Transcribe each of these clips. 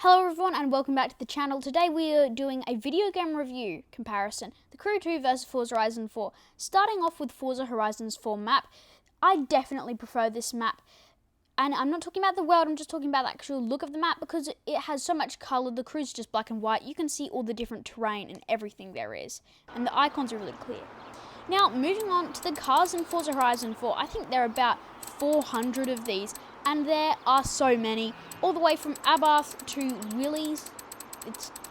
Hello everyone and welcome back to the channel. Today we are doing a video game review comparison. The Crew 2 versus Forza Horizon 4. Starting off with Forza Horizon's 4 map. I definitely prefer this map. And I'm not talking about the world, I'm just talking about the actual look of the map because it has so much colour. The Crew's just black and white. You can see all the different terrain and everything there is. And the icons are really clear. Now, moving on to the cars in Forza Horizon 4. I think there are about 400 of these. And there are so many, all the way from Abarth to Willys.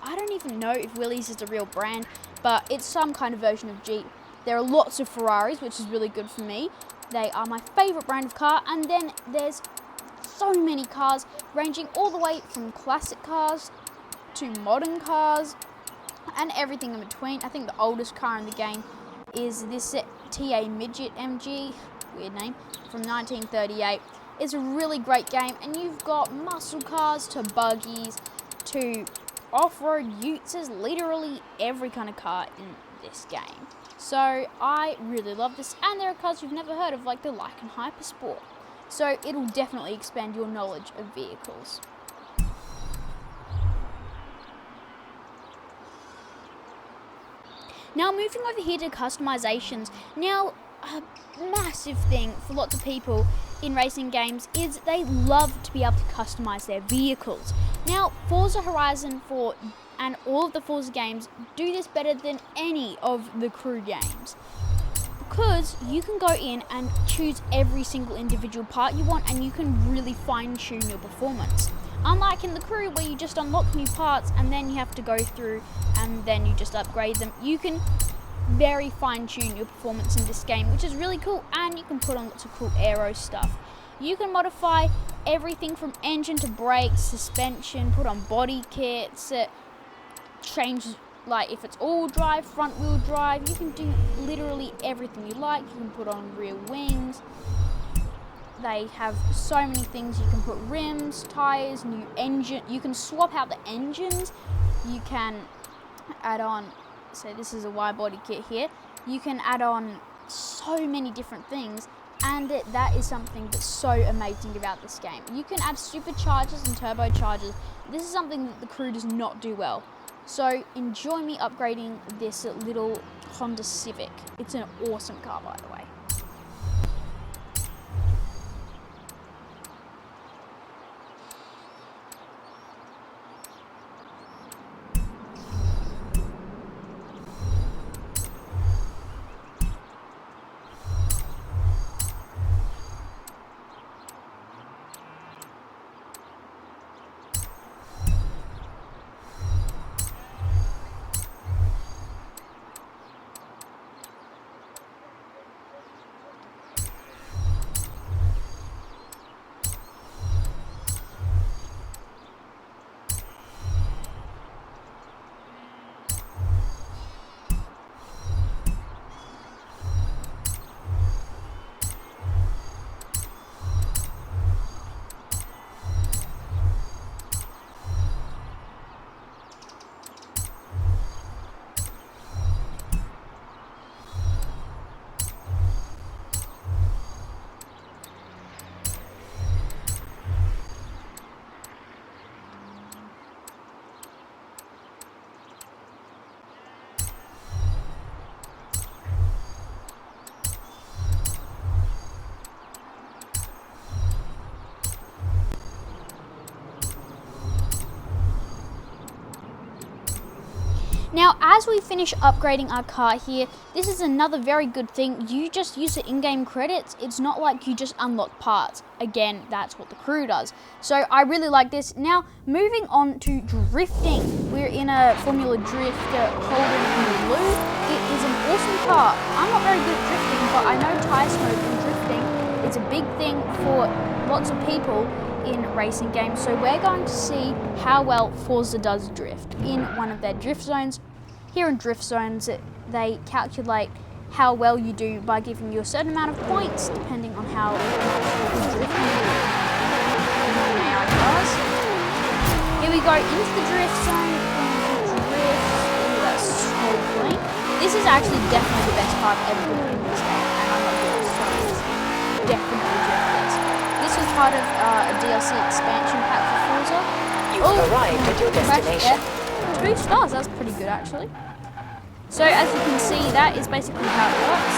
I don't even know if Willys is a real brand, but it's some kind of version of Jeep. There are lots of Ferraris, which is really good for me. They are my favourite brand of car. And then there's so many cars, ranging all the way from classic cars to modern cars and everything in between. I think the oldest car in the game is this TA Midget MG, weird name, from 1938. It's a really great game, and you've got muscle cars to buggies to off-road utes. There's literally every kind of car in this game. So I really love this, and there are cars you've never heard of, like the Lycan Hypersport. So it'll definitely expand your knowledge of vehicles. Now moving over here to customizations. Now a massive thing for lots of people in racing games is they love to be able to customize their vehicles. Now Forza Horizon 4 and all of the Forza games do this better than any of the Crew games, because you can go in and choose every single individual part you want, and you can really fine-tune your performance. Unlike in the Crew, where you just unlock new parts and then you have to go through and then you just upgrade them, you can very fine-tune your performance in this game, which is really cool, and you can put on lots of cool aero stuff. You can modify everything from engine to brakes, suspension, put on body kits, change, like if it's all drive, front wheel drive. You can do literally everything you like. You can put on rear wings. They have so many things. You can put rims, tires, new engine. You can swap out the engines. You can add on, so this is a wide body kit here. You can add on so many different things, and that is something that's so amazing about this game. You can add superchargers and turbochargers. This is something that the Crew does not do well. So enjoy me upgrading this little Honda Civic. It's an awesome car, by the way. Now, as we finish upgrading our car here, this is another very good thing. You just use the in-game credits. It's not like you just unlock parts. Again, that's what the Crew does. So I really like this. Now, moving on to drifting. We're in a Formula Drift Holden in blue. It is an awesome car. I'm not very good at drifting, but I know tire smoke and drifting is a big thing for lots of people in racing games. So we're going to see how well Forza does drift in one of their drift zones. Here in drift zones, they calculate how well you do by giving you a certain amount of points depending on how much you drift you do. Here we go into the drift zone. Drift. Ooh, that's so clean. This is actually definitely the best part I've ever been in this game, and I'm not doing so it's definitely drift this. This was part of a DLC expansion pack for Forza. You have arrived at your destination. 2 stars, that's pretty good actually. So as you can see, that is basically how it works.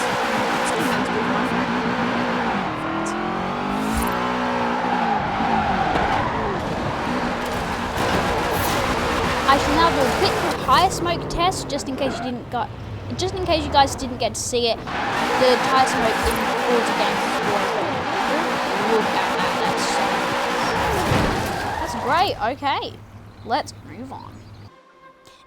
I shall now do a quick tire smoke test, just in case you guys didn't get to see it. The tire smoke in the Forza games is always very look at that. That's great. Okay, let's move on.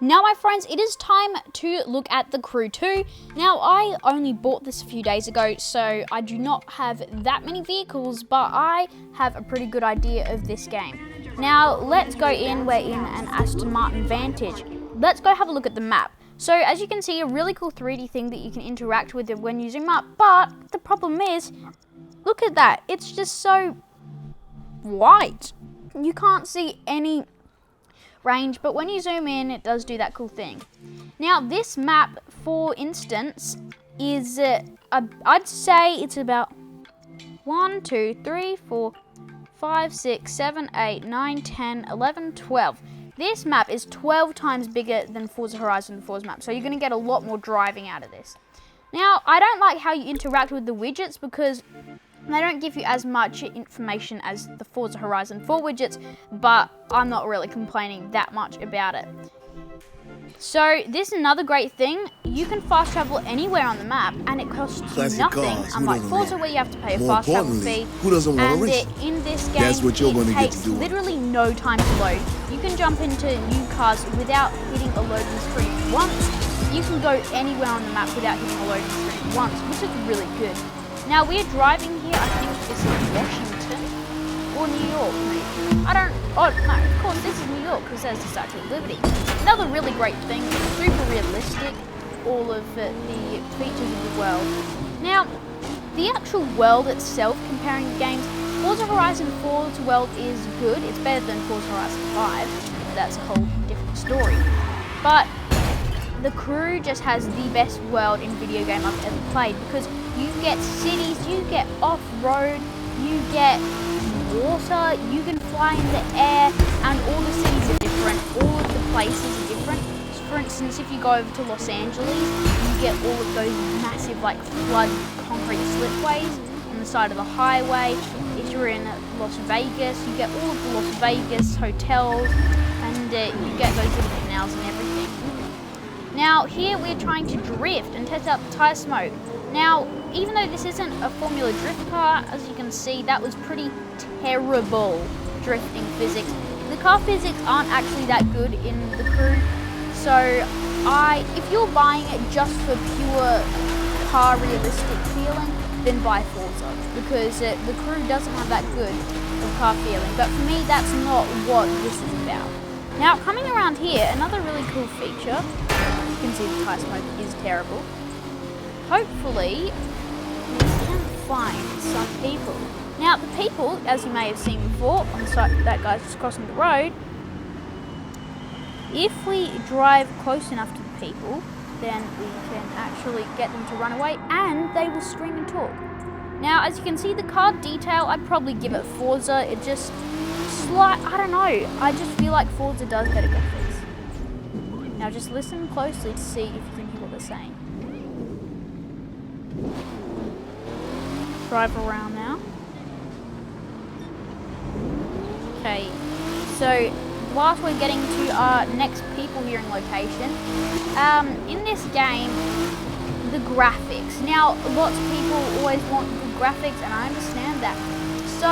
Now, my friends, it is time to look at the Crew 2. Now, I only bought this a few days ago, so I do not have that many vehicles, but I have a pretty good idea of this game. Now, let's go in. We're in an Aston Martin Vantage. Let's go have a look at the map. So, as you can see, a really cool 3D thing that you can interact with it when you zoom up, but the problem is, look at that. It's just so white. You can't see any range, but when you zoom in, it does do that cool thing. Now, this map, for instance, is I'd say it's about 1, 2, 3, 4, 5, 6, 7, 8, 9, 10, 11, 12. This map is 12 times bigger than Forza Horizon 4's map, so you're going to get a lot more driving out of this. Now, I don't like how you interact with the widgets because they don't give you as much information as the Forza Horizon 4 widgets, but I'm not really complaining that much about it. So this is another great thing. You can fast travel anywhere on the map, and it costs you nothing, unlike Forza where you have to pay a fast travel fee. Who doesn't want to race? In this game, That's what you're going to it get takes to do. literally no time to load. You can jump into new cars without hitting a loading screen once. You can go anywhere on the map without hitting a loading screen once, which is really good. Now, we're driving here, I think this is Washington or New York, maybe. Oh no, of course this is New York because there's the Statue of Liberty. Another really great thing, super realistic, all of the features of the world. Now, the actual world itself, comparing the games, Forza Horizon 4's world is good. It's better than Forza Horizon 5. That's a whole different story. But the Crew just has the best world in video game I've ever played because you get cities, you get off-road, you get water, you can fly in the air, and all the cities are different, all of the places are different. So for instance, if you go over to Los Angeles, you get all of those massive like flood concrete slipways on the side of the highway. If you're in Las Vegas, you get all of the Las Vegas hotels, and you get those little canals and everything. Now, here we're trying to drift and test out the tire smoke. Now, even though this isn't a Formula Drift car, as you can see, that was pretty terrible drifting physics. The car physics aren't actually that good in the Crew, so if you're buying it just for pure car realistic feeling, then buy Forza, because the Crew doesn't have that good of car feeling. But for me, that's not what this is about. Now, coming around here, another really cool feature. You can see the tire smoke is terrible. Hopefully, we can find some people. Now, the people, as you may have seen before, on the side that guy's just crossing the road, if we drive close enough to the people, then we can actually get them to run away, and they will scream and talk. Now, as you can see, the car detail, I'd probably give it Forza. It just I don't know. I just feel like Forza does better graphics. Now, just listen closely to see if you can hear what they're saying. Drive around now. Okay, so whilst we're getting to our next people here in location, in this game, the graphics. Now, lots of people always want good graphics, and I understand that. So,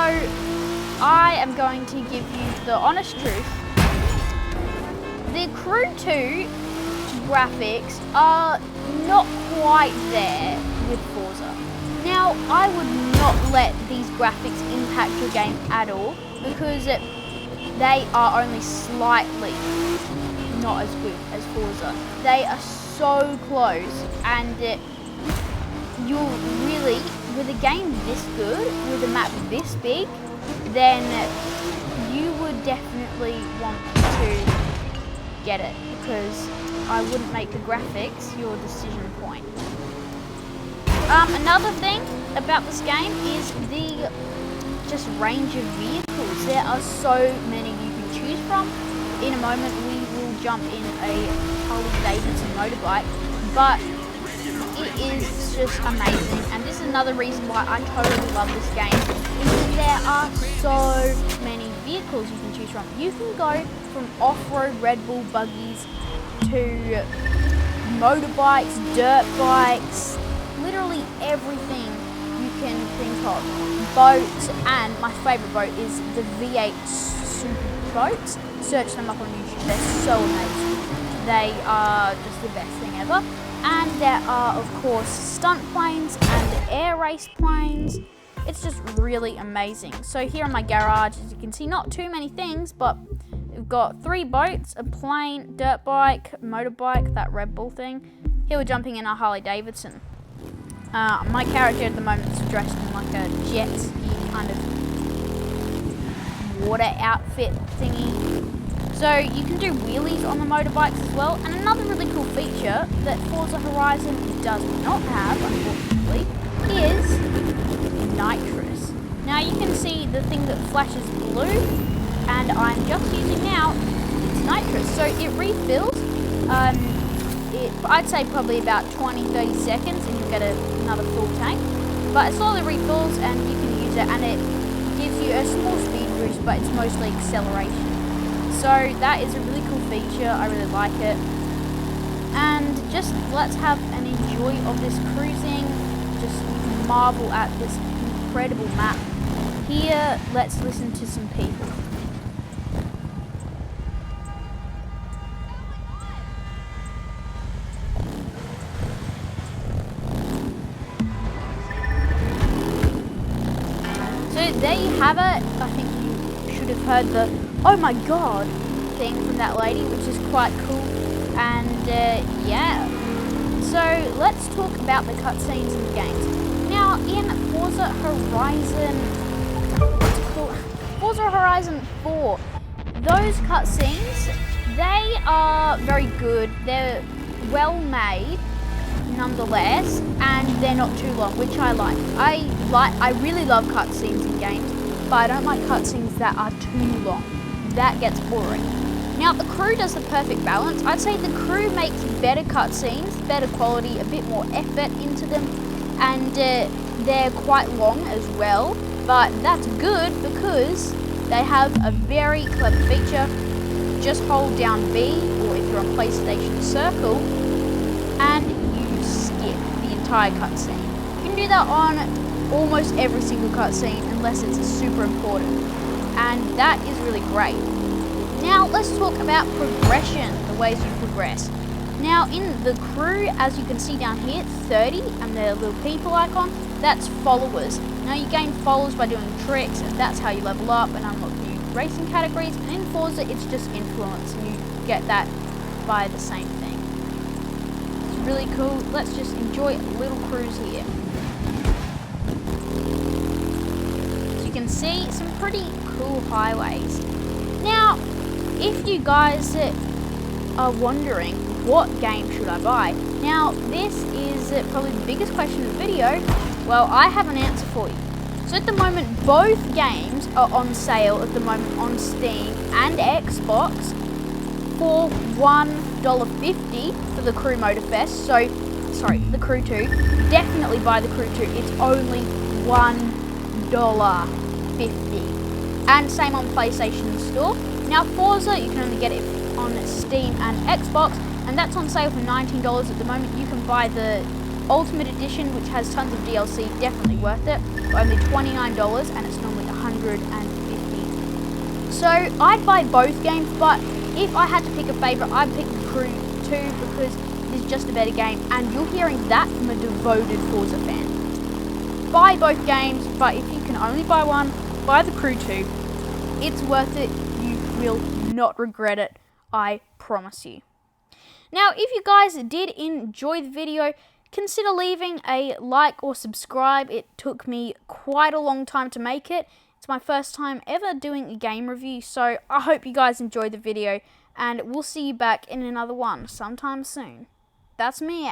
I am going to give you the honest truth. The Crew 2 graphics are not quite there with Forza. Now, I would not let these graphics impact your game at all, because they are only slightly not as good as Forza. They are so close, and you'll really, with a game this good, with a map this big, then you would definitely want to get it, because I wouldn't make the graphics your decision point. Another thing about this game is the just range of vehicles. There are so many you can choose from. In a moment, we will jump in a Harley Davidson motorbike, but it is just amazing. And this is another reason why I totally love this game, is that there are so many vehicles you can choose from. You can go from off-road Red Bull buggies to motorbikes, dirt bikes, literally everything you can think of. Boats, and my favourite boat is the V8 Super Boats. Search them up on YouTube, they're so amazing. They are just the best thing ever. And there are, of course, stunt planes and air race planes. It's just really amazing. So here in my garage, as you can see, not too many things, but we've got 3 boats, a plane, dirt bike, motorbike, that Red Bull thing. Here we're jumping in a Harley Davidson. My character at the moment is dressed in like a jet ski kind of water outfit thingy. So you can do wheelies on the motorbikes as well. And another really cool feature that Forza Horizon does not have, unfortunately, is nitrous. Now you can see the thing that flashes blue, and I'm just using now, it's nitrous. So it refills, I'd say probably about 20-30 seconds and you'll get another full tank. But it slowly refills and you can use it, and it gives you a small speed boost, but it's mostly acceleration. So that is a really cool feature, I really like it. And just let's have an enjoy of this cruising, just marvel at this incredible map. Here, let's listen to some people. So there you have it. I think you should have heard the "oh my god" thing from that lady, which is quite cool. And yeah, so let's talk about the cutscenes in the games. Now in Forza Horizon, what's it called? Forza Horizon 4, those cutscenes, they are very good. They're well made nonetheless, and they're not too long, which I like. I really love cutscenes in games, but I don't like cutscenes that are too long. That gets boring. Now the crew does the perfect balance. I'd say the crew makes better cutscenes, better quality, a bit more effort into them, and they're quite long as well, but that's good because they have a very clever feature. Just hold down B, or if you're on PlayStation, circle, and you skip the entire cutscene. You can do that on almost every single cutscene unless it's super important, and that is really great. Now let's talk about progression, the ways you progress. Now in the crew, as you can see down here, 30, and the little people icon, that's followers. Now you gain followers by doing tricks, and that's how you level up and unlock new racing categories. And in Forza, it's just influence, and you get that by the same thing. It's really cool. Let's just enjoy a little cruise here. So you can see some pretty cool highways. Now, if you guys are wondering what game should I buy, now this is probably the biggest question of the video. Well, I have an answer for you. So at the moment, both games are on sale at the moment on Steam and Xbox for $1.50 for the Crew Motorfest. So, sorry, the Crew 2. Definitely buy the Crew 2. It's only $1.50. And same on PlayStation Store. Now Forza, you can only get it on Steam and Xbox, and that's on sale for $19 at the moment. You can buy the Ultimate Edition, which has tons of DLC, definitely worth it, for only $29, and it's normally $150. So I'd buy both games, but if I had to pick a favourite, I'd pick the Crew 2 because it's just a better game, and you're hearing that from a devoted Forza fan. Buy both games, but if you can only buy one, buy the Crew 2. It's worth it. You will not regret it. I promise you. Now, if you guys did enjoy the video, consider leaving a like or subscribe. It took me quite a long time to make it. It's my first time ever doing a game review, so I hope you guys enjoyed the video, and we'll see you back in another one sometime soon. That's me out.